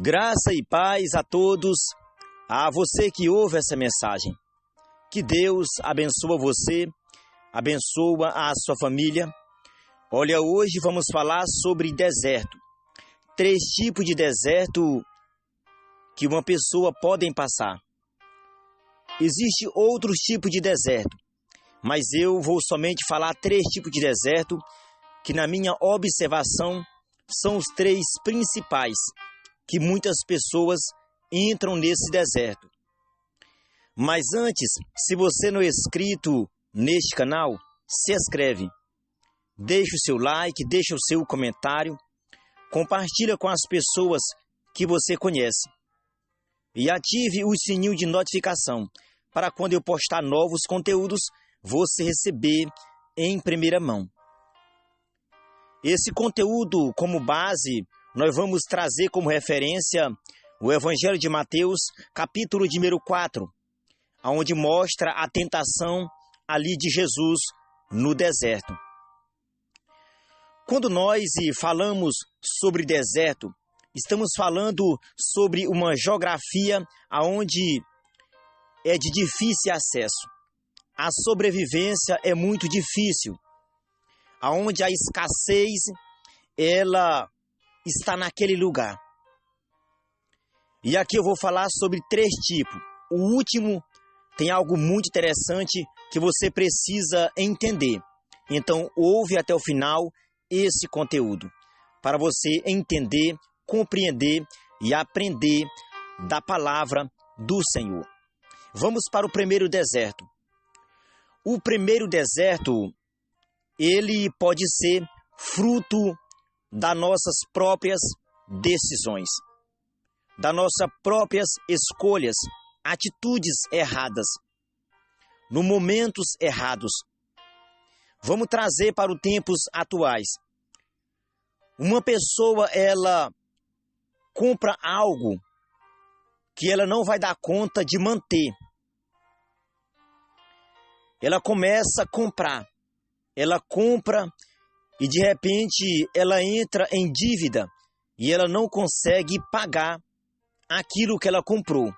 Graça e paz a todos, a você que ouve essa mensagem. Que Deus abençoa você, abençoa a sua família. Olha, hoje vamos falar sobre deserto. 3 tipos de deserto que uma pessoa pode passar. Existem outros tipos de deserto, mas eu vou somente falar 3 tipos de deserto que, na minha observação, são os 3 principais que muitas pessoas entram nesse deserto. Mas antes, se você não é inscrito neste canal, se inscreve. Deixa o seu like, deixa o seu comentário, compartilha com as pessoas que você conhece. E ative o sininho de notificação para quando eu postar novos conteúdos, você receber em primeira mão. Esse conteúdo, como base, nós vamos trazer como referência o Evangelho de Mateus, capítulo de número 4, onde mostra a tentação ali de Jesus no deserto. Quando nós falamos sobre deserto, estamos falando sobre uma geografia onde é de difícil acesso. A sobrevivência é muito difícil, onde a escassez ela está naquele lugar. E aqui eu vou falar sobre 3 tipos. O último tem algo muito interessante que você precisa entender. Então, ouve até o final esse conteúdo, para você entender, compreender e aprender da palavra do Senhor. Vamos para o primeiro deserto. O primeiro deserto, ele pode ser fruto das nossas próprias decisões, das nossas próprias escolhas, atitudes erradas, no momentos errados. Vamos trazer para os tempos atuais. Uma pessoa, ela compra algo que ela não vai dar conta de manter. Ela começa a comprar, ela compra e de repente ela entra em dívida e ela não consegue pagar aquilo que ela comprou.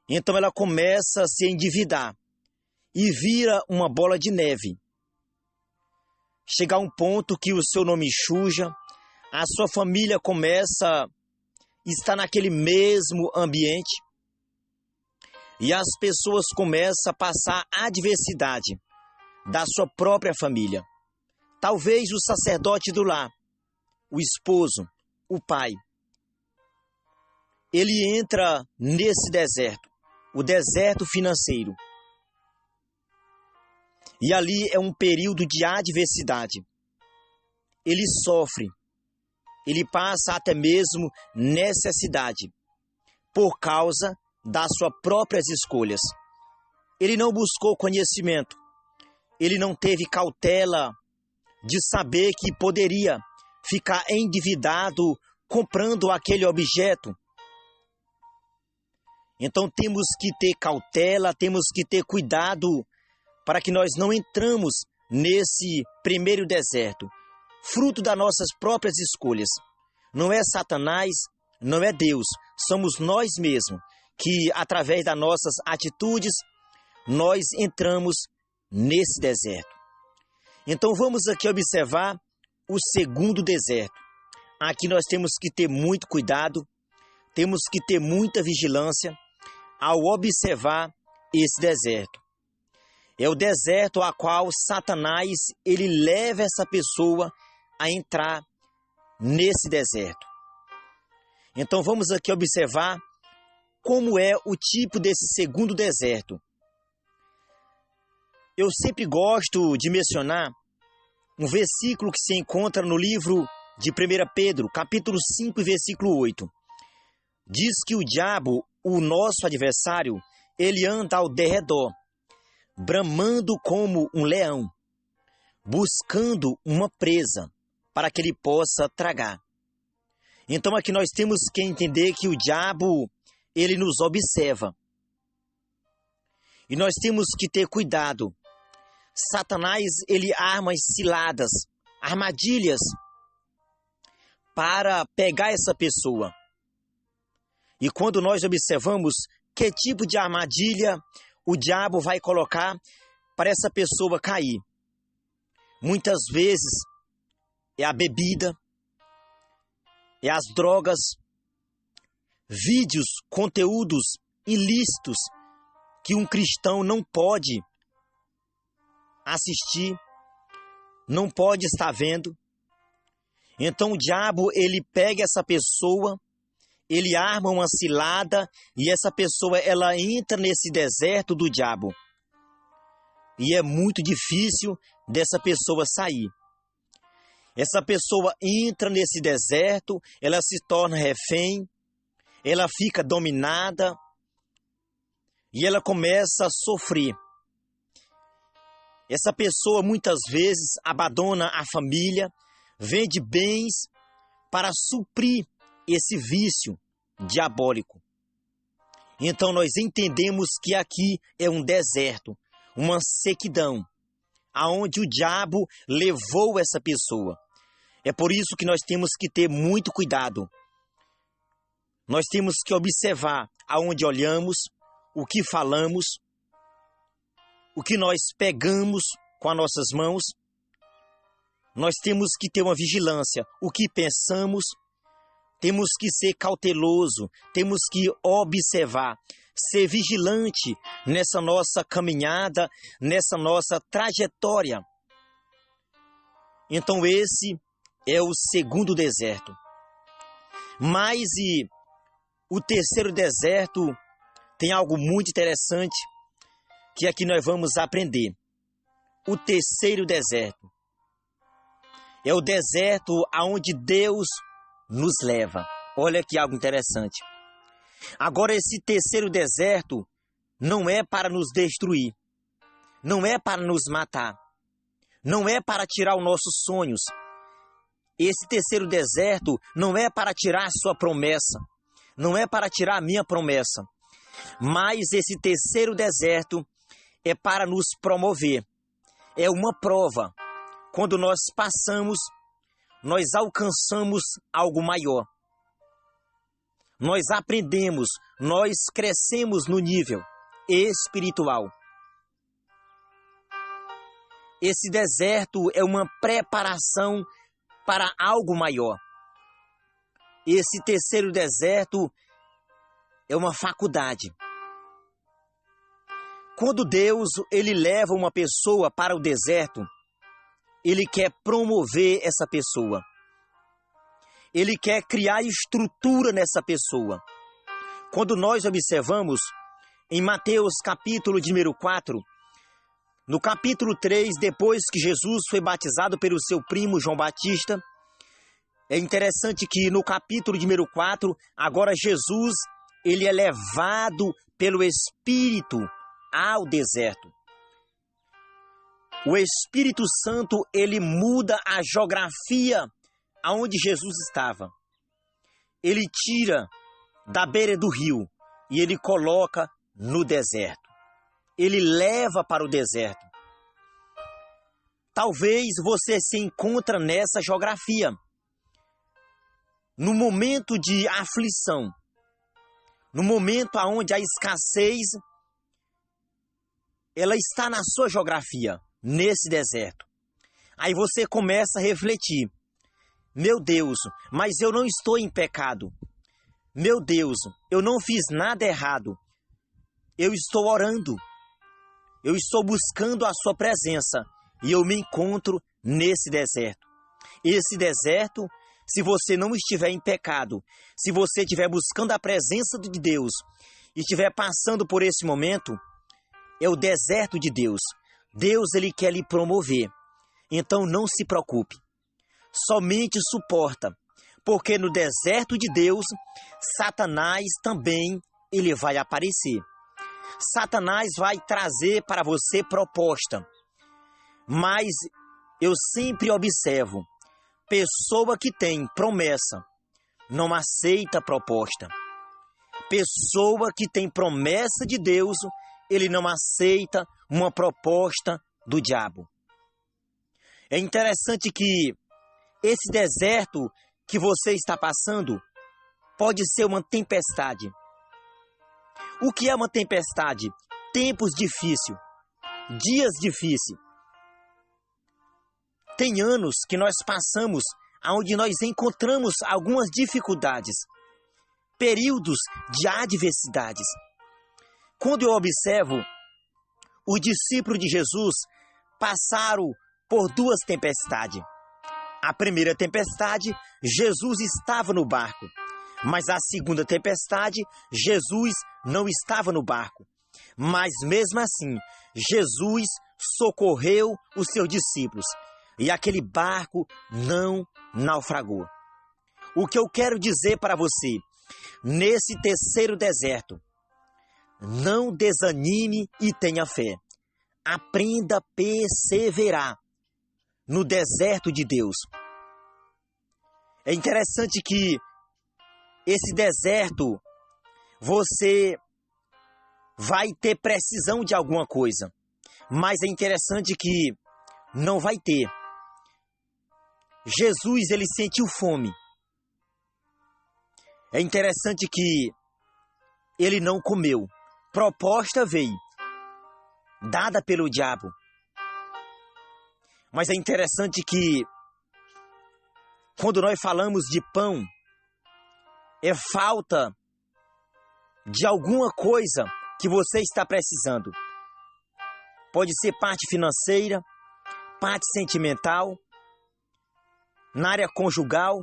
Então ela começa a se endividar e vira uma bola de neve. Chega a um ponto que o seu nome suja, a sua família começa a estar naquele mesmo ambiente e as pessoas começam a passar a adversidade da sua própria família. Talvez o sacerdote do lar, o esposo, o pai, ele entra nesse deserto, o deserto financeiro. E ali é um período de adversidade. Ele sofre, ele passa até mesmo necessidade, por causa das suas próprias escolhas. Ele não buscou conhecimento, ele não teve cautela de saber que poderia ficar endividado comprando aquele objeto. Então temos que ter cautela, temos que ter cuidado para que nós não entramos nesse primeiro deserto, fruto das nossas próprias escolhas. Não é Satanás, não é Deus, somos nós mesmos que, através das nossas atitudes, nós entramos nesse deserto. Então vamos aqui observar o segundo deserto. Aqui nós temos que ter muito cuidado, temos que ter muita vigilância ao observar esse deserto. É o deserto a qual Satanás ele leva essa pessoa a entrar nesse deserto. Então vamos aqui observar como é o tipo desse segundo deserto. Eu sempre gosto de mencionar um versículo que se encontra no livro de 1 Pedro, capítulo 5, versículo 8. Diz que o diabo, o nosso adversário, ele anda ao derredor, bramando como um leão, buscando uma presa para que ele possa tragar. Então aqui nós temos que entender que o diabo, ele nos observa. E nós temos que ter cuidado. Satanás, ele arma ciladas, armadilhas para pegar essa pessoa. E quando nós observamos que tipo de armadilha o diabo vai colocar para essa pessoa cair, muitas vezes é a bebida, é as drogas, vídeos, conteúdos ilícitos que um cristão não pode assistir, não pode estar vendo. Então o diabo, ele pega essa pessoa, ele arma uma cilada e essa pessoa, ela entra nesse deserto do diabo. E é muito difícil dessa pessoa sair. Essa pessoa entra nesse deserto, ela se torna refém, ela fica dominada e ela começa a sofrer. Essa pessoa muitas vezes abandona a família, vende bens para suprir esse vício diabólico. Então nós entendemos que aqui é um deserto, uma sequidão, aonde o diabo levou essa pessoa. É por isso que nós temos que ter muito cuidado. Nós temos que observar aonde olhamos, o que falamos, o que nós pegamos com as nossas mãos. Nós temos que ter uma vigilância, o que pensamos, temos que ser cauteloso, temos que observar, ser vigilante nessa nossa caminhada, nessa nossa trajetória. Então esse é o segundo deserto. Mas e o terceiro deserto tem algo muito interessante que aqui nós vamos aprender. O terceiro deserto é o deserto aonde Deus nos leva. Olha que algo interessante. Agora esse terceiro deserto não é para nos destruir, não é para nos matar, não é para tirar os nossos sonhos. Esse terceiro deserto não é para tirar a sua promessa, não é para tirar a minha promessa, mas esse terceiro deserto é para nos promover. É uma prova. Quando nós passamos, nós alcançamos algo maior. Nós aprendemos, nós crescemos no nível espiritual. Esse deserto é uma preparação para algo maior. Esse terceiro deserto é uma faculdade. Quando Deus, ele leva uma pessoa para o deserto, ele quer promover essa pessoa. Ele quer criar estrutura nessa pessoa. Quando nós observamos em Mateus capítulo de número 4, no capítulo 3, depois que Jesus foi batizado pelo seu primo João Batista, é interessante que no capítulo de número 4, agora Jesus, ele é levado pelo Espírito ao deserto. O Espírito Santo, ele muda a geografia aonde Jesus estava. Ele tira da beira do rio e ele coloca no deserto. Ele leva para o deserto. Talvez você se encontre nessa geografia. No momento de aflição, no momento onde a escassez, ela está na sua geografia, nesse deserto. Aí você começa a refletir. Meu Deus, mas eu não estou em pecado. Meu Deus, eu não fiz nada errado. Eu estou orando. Eu estou buscando a sua presença. E eu me encontro nesse deserto. Esse deserto, se você não estiver em pecado, se você estiver buscando a presença de Deus e estiver passando por esse momento, é o deserto de Deus. Deus, ele quer lhe promover. Então não se preocupe. Somente suporta. Porque no deserto de Deus, Satanás também ele vai aparecer. Satanás vai trazer para você proposta. Mas eu sempre observo, pessoa que tem promessa não aceita proposta. Pessoa que tem promessa de Deus, ele não aceita uma proposta do diabo. É interessante que esse deserto que você está passando pode ser uma tempestade. O que é uma tempestade? Tempos difíceis, dias difíceis. Tem anos que nós passamos onde nós encontramos algumas dificuldades, períodos de adversidades. Quando eu observo, os discípulos de Jesus passaram por duas tempestades. A primeira tempestade, Jesus estava no barco. Mas a segunda tempestade, Jesus não estava no barco. Mas mesmo assim, Jesus socorreu os seus discípulos. E aquele barco não naufragou. O que eu quero dizer para você, nesse terceiro deserto, não desanime e tenha fé. Aprenda a perseverar no deserto de Deus. É interessante que esse deserto, você vai ter precisão de alguma coisa, mas é interessante que não vai ter. Jesus, ele sentiu fome. É interessante que ele não comeu. Proposta veio, dada pelo diabo. Mas é interessante que, quando nós falamos de pão, é falta de alguma coisa que você está precisando. Pode ser parte financeira, parte sentimental, na área conjugal,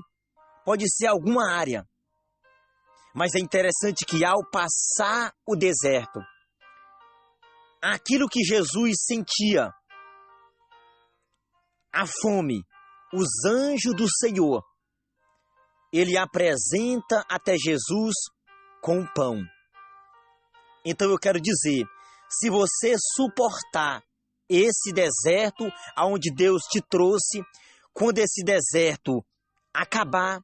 pode ser alguma área. Mas é interessante que ao passar o deserto, aquilo que Jesus sentia, a fome, os anjos do Senhor, ele apresenta até Jesus com o pão. Então eu quero dizer, se você suportar esse deserto aonde Deus te trouxe, quando esse deserto acabar,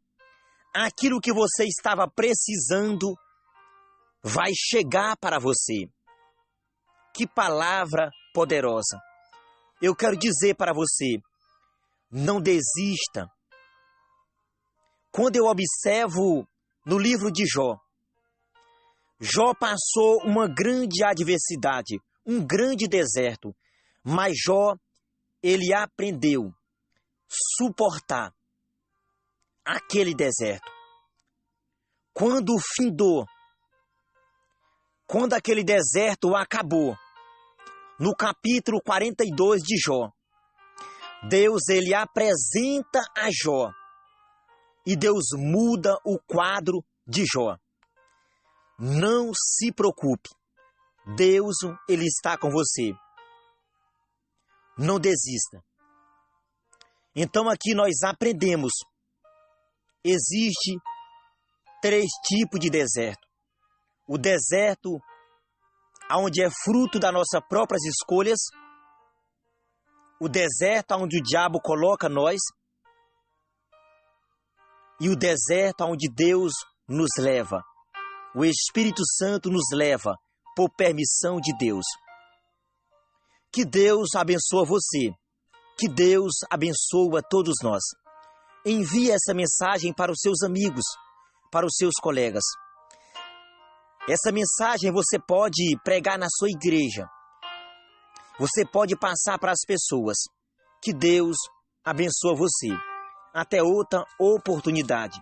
aquilo que você estava precisando vai chegar para você. Que palavra poderosa! Eu quero dizer para você, não desista. Quando eu observo no livro de Jó, Jó passou uma grande adversidade, um grande deserto, mas Jó, ele aprendeu a suportar aquele deserto. Quando findou, quando aquele deserto acabou, no capítulo 42 de Jó, Deus, ele apresenta a Jó e Deus muda o quadro de Jó. Não se preocupe, Deus, ele está com você. Não desista. Então aqui nós aprendemos, existe 3 tipos de deserto. O deserto onde é fruto das nossas próprias escolhas, o deserto onde o diabo coloca nós, e o deserto onde Deus nos leva. O Espírito Santo nos leva por permissão de Deus. Que Deus abençoe você. Que Deus abençoe a todos nós. Envie essa mensagem para os seus amigos, para os seus colegas. Essa mensagem você pode pregar na sua igreja. Você pode passar para as pessoas. Que Deus abençoe você. Até outra oportunidade.